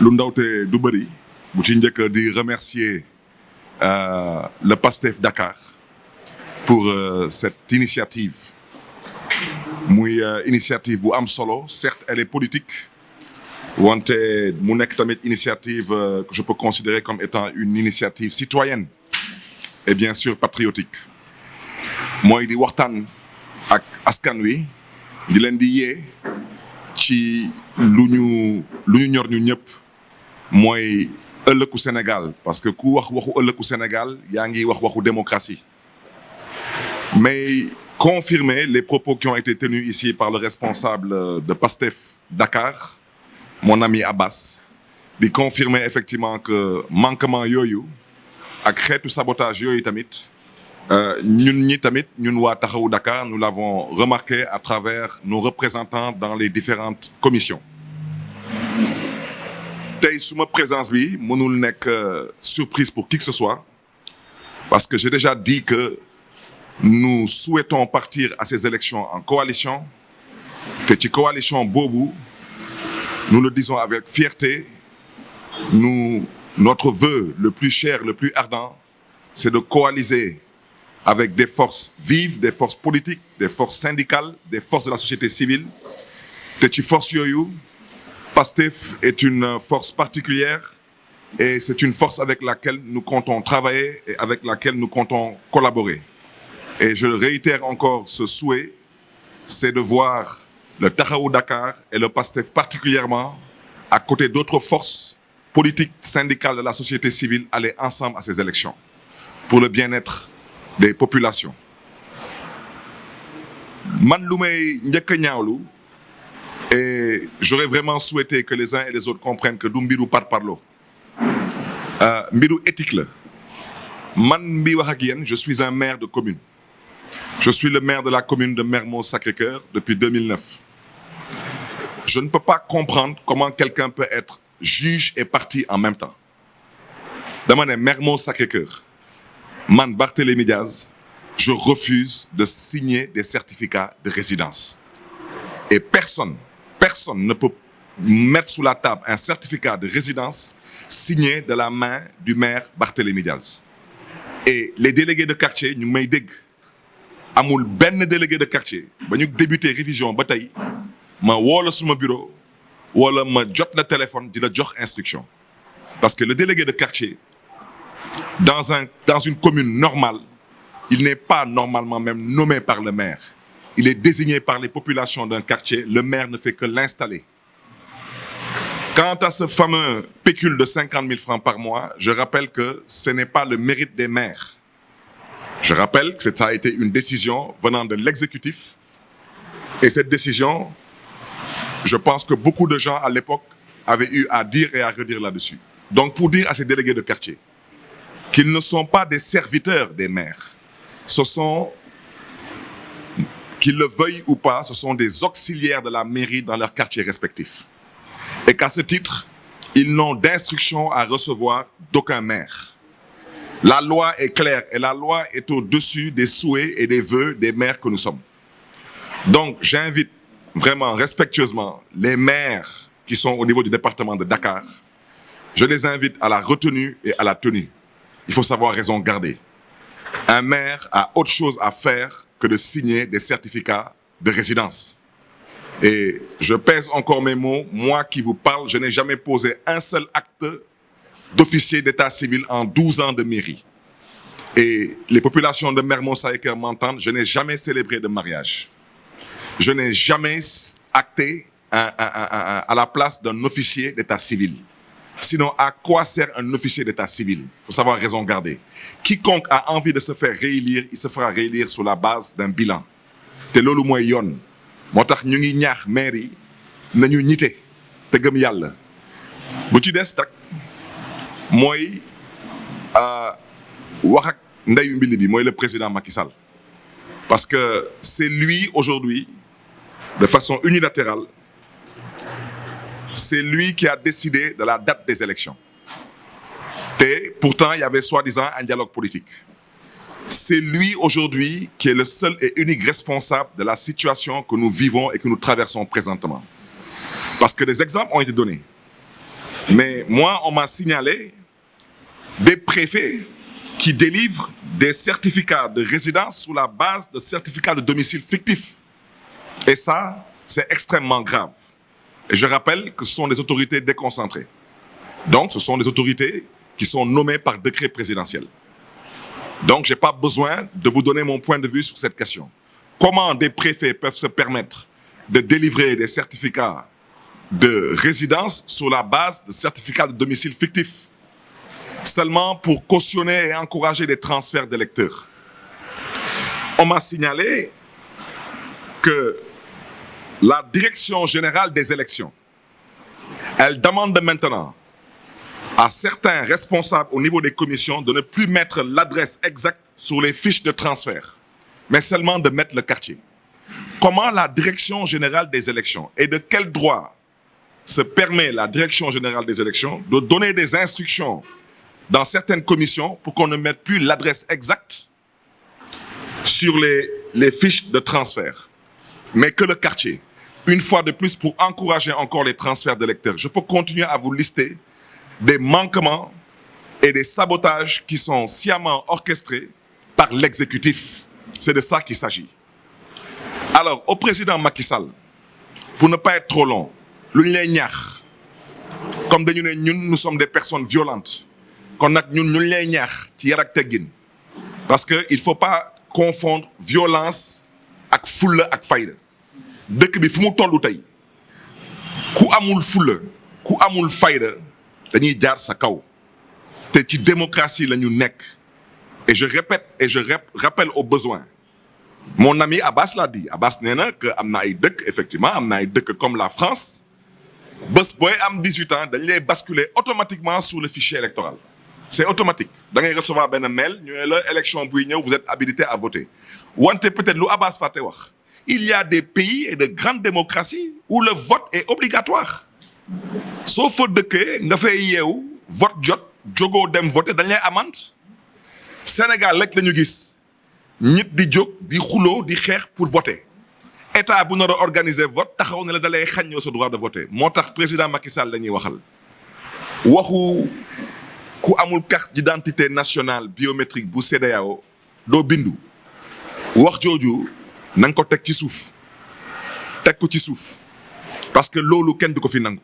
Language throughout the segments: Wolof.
lu ndawte du bëri bu ci njëkk di remercier le PASTEF Dakar pour cette initiative muy initiative bu am solo. Certes elle est politique wante mu nekk tamit initiative que je peux considérer comme étant une initiative citoyenne et bien sûr patriotique. mooy di waxtaan ak askan wi di leen di yee ci lu ñu ñor ñu ñëpp mooy ëllëgu Sénégal, parce que ku wax waxu ëllëgu Sénégal yaa ngi wax waxu démocratie. Mais confirmer les propos qui ont été tenus ici par le responsable de PASTEF Dakar, mon ami Abbas, di confirmer effectivement que manquement yooyu ak xeetu sabotage yooyu tamit ñun waa Taxawu Dakar nous l'avons remarqué à travers nos représentants dans les différentes commissions. tey suma présence bi mënul nekk surprise pour qui que ce soit, parce que j'ai déjà dit que nous souhaitons partir à ces élections en coalition. te ci coalition boobu nous le disons avec fierté, notre vœu le plus cher, le plus ardent, c'est de coaliser avec des forces vives, des forces politiques, des forces syndicales, des forces de la société civile. te ci force yooyu PASTEF est une force particulière et c'est une force avec laquelle nous comptons travailler et avec laquelle nous comptons collaborer. Et je réitère encore ce souhait, c'est de voir le Taxawu Dakar et le PASTEF particulièrement à côté d'autres forces politiques, syndicales de la société civile aller ensemble à ces élections pour le bien-être des populations. Man lu may njëkk a ñaawlu, et j'aurais vraiment souhaité que les uns et les autres comprennent que du mbiru parparloo, mbiru éthique la. Man mi wax ak yéen, je suis un maire de commune. Je suis le maire de la commune de Mermoz Sacré-Cœur depuis 2009. Je ne peux pas comprendre comment quelqu'un peut être juge et parti en même temps. Dama ne Mermoz Sacré-Cœur, man Barthélémy Diaz, je refuse de signer des certificats de résidence. Et personne ne peut mettre sous la table un certificat de résidence signé de la main du maire Barthélémy Diaz. Et les délégués de quartier ñu ngi may dégg, amul benn délégué de quartier ba ñu débuté révision ba tey ma woo la suma bureau wala ma jot la téléphone di la jox instruction. Parce que le délégué de quartier dans une commune normale, il n'est pas normalement même nommé par le maire. Il est désigné par les populations d'un quartier. Le maire ne fait que l'installer. Quant à ce fameux pécule de 50 000 francs par mois, je rappelle que ce n'est pas le mérite des maires. Je rappelle que ça a été une décision venant de l'exécutif. Et cette décision, je pense que beaucoup de gens à l'époque avaient eu à dire et à redire là-dessus. Donc pour dire à ces délégués de quartier qu'ils ne sont pas des serviteurs des maires, ce sont, qu'ils le veuillent ou pas, ce sont des auxiliaires de la mairie dans leurs quartiers respectifs. Et qu'à ce titre, ils n'ont d'instruction à recevoir d'aucun maire. La loi est claire et la loi est au-dessus des souhaits et des vœux des maires que nous sommes. Donc, j'invite vraiment respectueusement les maires qui sont au niveau du département de Dakar. Je les invite à la retenue et à la tenue. Il faut savoir raison garder. Un maire a autre chose à faire que de signer des certificats de résidence. Et je pèse encore mes mots, moi qui vous parle, je n'ai jamais posé un seul acte d'officier d'état civil en 12 ans de mairie. Et les populations de Mermoz Sacré-Cœur m'entendent, je n'ai jamais célébré de mariage. Je n'ai jamais acté à la place d'un officier d'état civil. Sinon, à quoi sert un officier d'état civil? Il faut savoir raison garder. Quiconque a envie de se faire réélire, il se fera réélire sur la base d'un bilan. te loolu mooy yoon. moo tax ñu ngi ñaax maire yi nañu ñite te gëm yàlla. bu ci des tak mooy wax ak ndeyu mbili bi mooy le président Macky Sall. Parce que c'est lui aujourd'hui, de façon unilatérale, c'est lui qui a décidé de la date des élections. Et pourtant, il y avait soi-disant un dialogue politique. C'est lui aujourd'hui qui est le seul et unique responsable de la situation que nous vivons et que nous traversons présentement. Parce que des exemples ont été donnés. Mais moi, on m'a signalé des préfets qui délivrent des certificats de résidence sous la base de certificats de domicile fictifs. Et ça, c'est extrêmement grave. Et je rappelle que ce sont des autorités déconcentrées. Donc, ce sont des autorités qui sont nommées par décret présidentiel. Donc, je n'ai pas besoin de vous donner mon point de vue sur cette question. Comment des préfets peuvent se permettre de délivrer des certificats de résidence sur la base de certificats de domicile fictifs, seulement pour cautionner et encourager des transferts d'électeurs? On m'a signalé que la Direction générale des élections, elle demande maintenant à certains responsables au niveau des commissions de ne plus mettre l'adresse exacte sur les fiches de transfert, mais seulement de mettre le quartier. Comment la Direction générale des élections et de quel droit se permet la Direction générale des élections de donner des instructions dans certaines commissions pour qu'on ne mette plus l'adresse exacte sur les fiches de transfert, mais que le quartier? Une fois de plus, pour encourager encore les transferts d'électeurs, je peux continuer à vous lister des manquements et des sabotages qui sont sciemment orchestrés par l'exécutif. C'est de ça qu'il s'agit. Alors, au président Macky Sall, pour ne pas être trop long, comme nous sommes des personnes violentes, parce qu'il ne faut pas confondre violence avec foule ak fayda. Dëkk bi fu mu tollu tey ku amul fulla ku amul fayda dañuy jaar sa kaw te ci démocratie la ñu nekk. Et je répète et je rappelle au besoin. Mon ami Abbas l'a dit. Abbas nee na que am na ay dëkk, effectivement am na ay dëkk comme la France, bés booy am 18 ans dañ lay basculer automatiquement sur le fichier électoral. C'est automatique. Da ngay recevoir benn mail ñu ne la élection buy ñëw vous êtes habilité à voter. Wante peut-être lu Abbas fàtte wax. Il y a des pays et de grandes démocraties où le vote est obligatoire. Sauf fa dëkkee nga fay yeewu vote jot jógoo dem voter dañ lay amende. Sénégal rek la ñu gis ñit di jóg di xuloo di xeex pour voter. État bu nar a organiser vote taxaw ne la da lay xaññoo sa droit de voter. Moo tax président Macky Sall la ñuy waxal. Waxu ku amul carte d'identité nationale biométrique bu CEDEAO doo bindu. Wax jooju na nga ko teg ci suuf. Teg ko ci suuf. Parce que loolu kenn du ko fi nangu.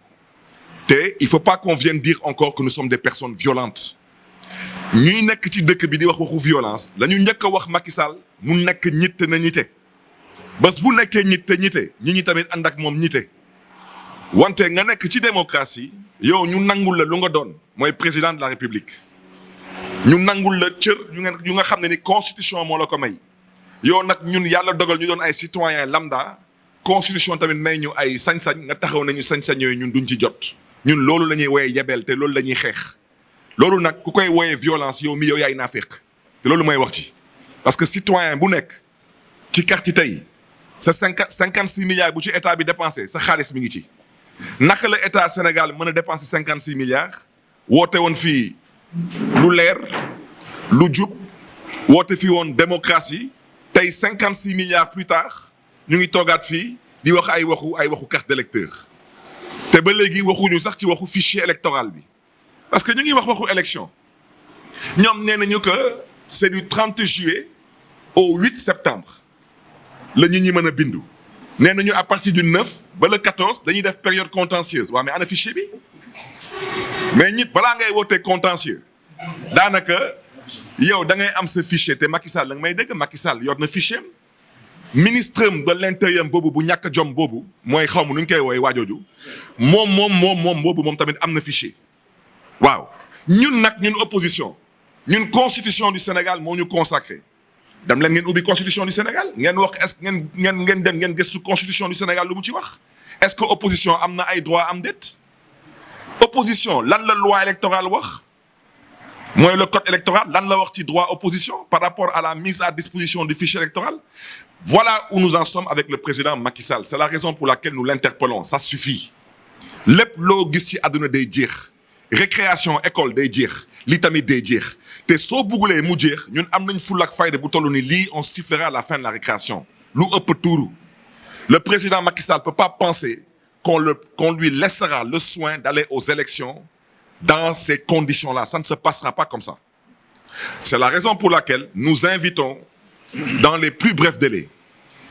Te il faut pas qu'on vienne dire encore que nous sommes des personnes violentes. ñuy nekk ci dëkk bi di wax waxu violence dañu njëkk a wax Macky Sall mu nekk ñitte na ñite. Bés bu nekkee ñitte ñite ñi tamit ànd ak moom ñite. Wante nga nekk ci démocratie yow ñu nangul la lu nga doon mooy président de la République. ñu nangul la cër ñu nga xam ne ni constitution moo la ko may. Yow nag ñun yàlla dogal ñu doon ay citoyen lambda constitution tamit may ñu ay sañ-sañ nga taxaw nañu sañ-sañ yooyu ñun duñ ci jot. Ñun loolu la ñuy woowee yebeel te loolu la ñuy xeex. Loolu nag ku koy woowee violence yow mi yow yaay naafeq te loolu mooy wax ci. Parce que citoyen bu nekk ci carte tey sa 56 milliards bu ci état bi dépensé sa xaalis mi ngi ci. Naka la état Sénégal mën a dépenser 56 milliards woote woon fii lu leer lu jub woote fii woon démocratie tey 56 milliards plus tard ñu ngi toogaat fii di wax ay waxu carte d'électeur te ba léegi waxuñu sax ci waxu fichier électoral bi parce que ñu ngi wax waxu élection ñoom nee nañu que c'est du 30 juillet au 8 septembre la ñu ñi mën a bindu nee nañu à partir du 9 ba le 14 dañuy def période contentieuse waaw mais ana fichier bi mais nit balaa ngay wootee contentieux daanaka yow da ngay am sa fichier te Macky Sall la nga may dégg Macky Sall yor na fichier am ministre de l'intérieur boobu bu ñàkk jom boobu mooy xaw ma nu ñu koy woowee waajooju moom boobu moom tamit am na fichier. waaw ñun nag ñun opposition ñun constitution du Sénégal moo ñu consacré dem leen ngeen ubbi constitution du Sénégal ngeen wax est-ce que ngeen dem ngeen gëstu constitution du Sénégal lu mu ci wax est-ce que opposition am na ay droit am déet opposition lan la loi électorale wax. Moi, le code électoral, lan la wax ci droit opposition par rapport à la mise à disposition du fichier électoral. Voilà où nous en sommes avec le président Macky Sall. C'est la raison pour laquelle nous l'interpellons. Ça suffit. Lépp loo gis ci àdduna day jeex. Récréation école day jeex. Lii tamit day jeex. Te soo bëggulee mu jeex ñun am nañ fulla ak fayda bu toll ni lii on sifflera à la fin de la récréation. Lu ëpp tuuru. Le président Macky Sall peut pas penser qu'on lui laissera le soin d'aller aux élections dans ces conditions-là. Ça ne se passera pas comme ça. C'est la raison pour laquelle nous invitons, dans les plus brefs délais,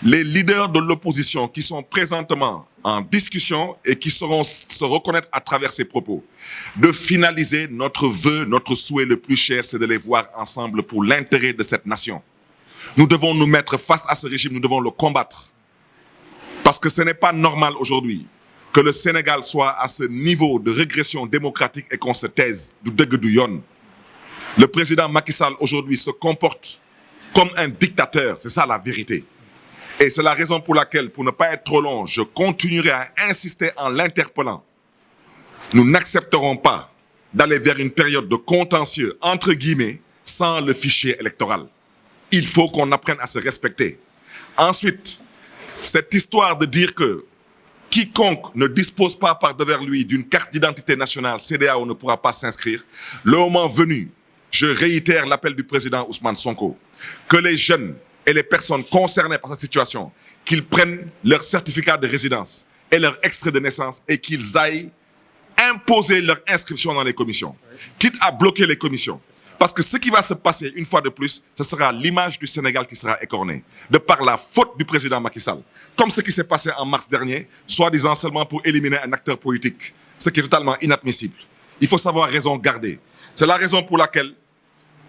les leaders de l'opposition qui sont présentement en discussion et qui sauront se reconnaître à travers ces propos, de finaliser notre vœu, notre souhait le plus cher, c'est de les voir ensemble pour l'intérêt de cette nation. Nous devons nous mettre face à ce régime, nous devons le combattre. Parce que ce n'est pas normal aujourd'hui que le Sénégal soit à ce niveau de régression démocratique et qu'on se taise du dëgg du yoon. Le président Macky Sall aujourd'hui se comporte comme un dictateur, c'est ça la vérité. Et c'est la raison pour laquelle, pour ne pas être trop long, je continuerai à insister en l'interpellant. Nous n'accepterons pas d'aller vers une période de contentieux, entre guillemets, sans le fichier électoral. Il faut qu'on apprenne à se respecter. Ensuite, cette histoire de dire que quiconque ne dispose pas par devers lui d'une carte d'identité nationale, CEDEAO ne pourra pas s'inscrire. Le moment venu, je réitère l'appel du président Ousmane Sonko, que les jeunes et les personnes concernées par cette situation, qu'ils prennent leur certificat de résidence et leur extrait de naissance et qu'ils aillent imposer leur inscription dans les commissions, quitte à bloquer les commissions. Parce que ce qui va se passer, une fois de plus, ce sera l'image du Sénégal qui sera écornée, de par la faute du président Macky Sall. Comme ce qui s'est passé en mars dernier, soi-disant seulement pour éliminer un acteur politique, ce qui est totalement inadmissible. Il faut savoir raison garder. C'est la raison pour laquelle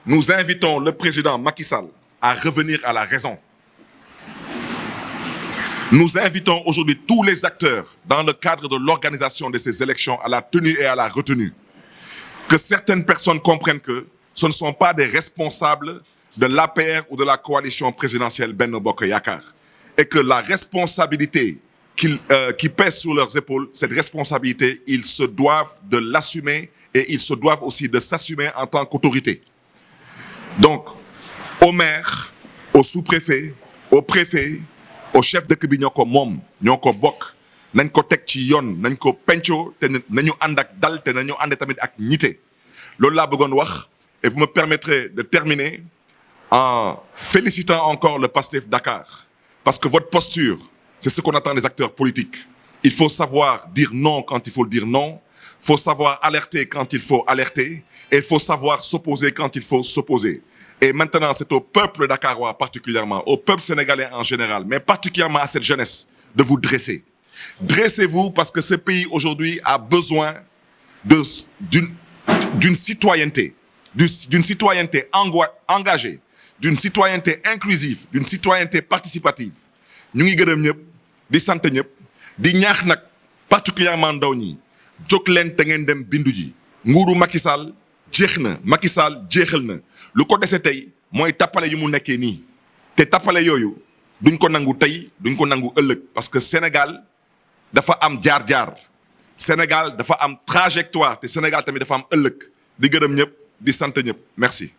nous invitons le président Macky Sall à revenir à la raison. Nous invitons aujourd'hui tous les acteurs dans le cadre de l'organisation de ces élections à la tenue et à la retenue. Que certaines personnes comprennent que ce ne sont pas des responsables de l'APR ou de la coalition présidentielle Benno Bokk Yakaar. Et que la responsabilité qui pèse sur leurs épaules, cette responsabilité, ils se doivent de l'assumer et ils se doivent aussi de s'assumer en tant qu'autorité. Donc, au maire, au sous-préfet, au préfet, au chef de bi ñoo ko moom ñoo ko bokk nañ ko teg ci yoon nañ ko penco te nañu ànd ak dal te nañu ànd tamit ak ñite loolu laa bëggoon wax et vous me permettrez de terminer en félicitant encore le PASTEF Dakar parce que votre posture c'est ce qu'on attend des acteurs politiques. Il faut savoir dire non quand il faut dire non, il faut savoir alerter quand il faut alerter et il faut savoir s'opposer quand il faut s'opposer. Et maintenant, c'est au peuple dakarois particulièrement, au peuple sénégalais en général, mais particulièrement à cette jeunesse, de vous dresser. Dressez-vous parce que ce pays aujourd'hui a besoin d'une citoyenneté, d'une citoyenneté engagée, d'une citoyenneté inclusive, d'une citoyenneté participative. Ñu ngi gërëm ñëpp, di sant ñëpp, di ñaax nag particulièrement ndaw ñi, jóg leen te ngeen dem bindu ji. Nguuru Macky Sall jeex na, Macky Sall jeexal na. Lu ko dese tey mooy tappale yu mu nekkee nii te tappale yooyu duñ ko nangu tey duñ ko nangu ëllëg parce que Sénégal dafa am jaar-jaar Sénégal dafa am trajectoire te Sénégal tamit dafa am ëllëg di gërëm ñëpp di sant ñëpp merci.